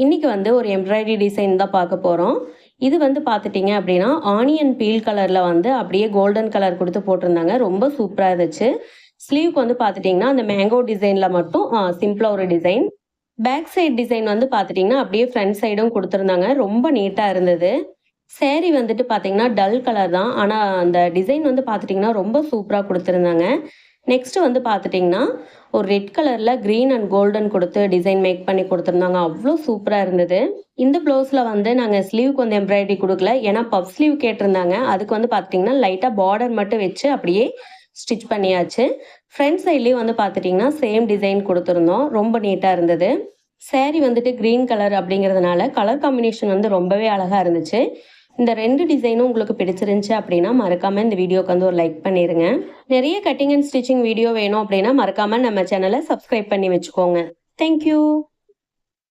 இன்னைக்கு வந்து ஒரு எம்ப்ராய்டரி டிசைன் தான் பார்க்க போகிறோம். இது வந்து பார்த்துட்டிங்க அப்படின்னா ஆனியன் பீல் கலரில் வந்து அப்படியே கோல்டன் கலர் கொடுத்து போட்டிருந்தாங்க. ரொம்ப சூப்பராக இருந்துச்சு. ஸ்லீவ்க்கு வந்து பார்த்துட்டிங்கன்னா அந்த மேங்கோ டிசைனில் மட்டும் சிம்பிளாக ஒரு டிசைன். பேக் சைடு டிசைன் வந்து பார்த்துட்டிங்கன்னா அப்படியே ஃப்ரண்ட் சைடும் கொடுத்துருந்தாங்க. ரொம்ப நீட்டாக இருந்தது. சேரீ வந்துட்டு பார்த்தீங்கன்னா டல் கலர் தான். ஆனால் அந்த டிசைன் வந்து பார்த்துட்டிங்கன்னா ரொம்ப சூப்பராக கொடுத்துருந்தாங்க. நெக்ஸ்ட்டு வந்து பார்த்துட்டிங்கன்னா ஒரு ரெட் கலரில் க்ரீன் அண்ட் கோல்டன் கொடுத்து டிசைன் மேக் பண்ணி கொடுத்துருந்தாங்க. அவ்வளோ சூப்பராக இருந்தது. இந்த ப்ளவுஸில் வந்து நாங்கள் ஸ்லீவ்க்கு வந்து எம்ப்ராய்டரி கொடுக்கல. ஏன்னா பஃப் ஸ்லீவ் கேட்டிருந்தாங்க. அதுக்கு வந்து பார்த்துட்டிங்கன்னா லைட்டாக பார்டர் மட்டும் வச்சு அப்படியே ஸ்டிச் பண்ணியாச்சு. ஃப்ரண்ட் சைட்லேயும் வந்து பார்த்துட்டிங்கன்னா சேம் டிசைன் கொடுத்துருந்தோம். ரொம்ப நீட்டாக இருந்தது. சேரீ வந்துட்டு க்ரீன் கலர் அப்படிங்கிறதுனால கலர் காம்பினேஷன் வந்து ரொம்பவே அழகாக இருந்துச்சு. இந்த 2 டிசைனும் உங்களுக்கு பிடிச்சிருந்துச்சு அப்படின்னா மறக்காமல் இந்த வீடியோக்கு வந்து ஒரு லைக் பண்ணிடுங்க. நிறைய கட்டிங் அண்ட் ஸ்டிச்சிங் வீடியோ வேணும் அப்படின்னா மறக்காமல் நம்ம சேனலை சப்ஸ்கிரைப் பண்ணி வச்சுக்கோங்க. தேங்க்யூ.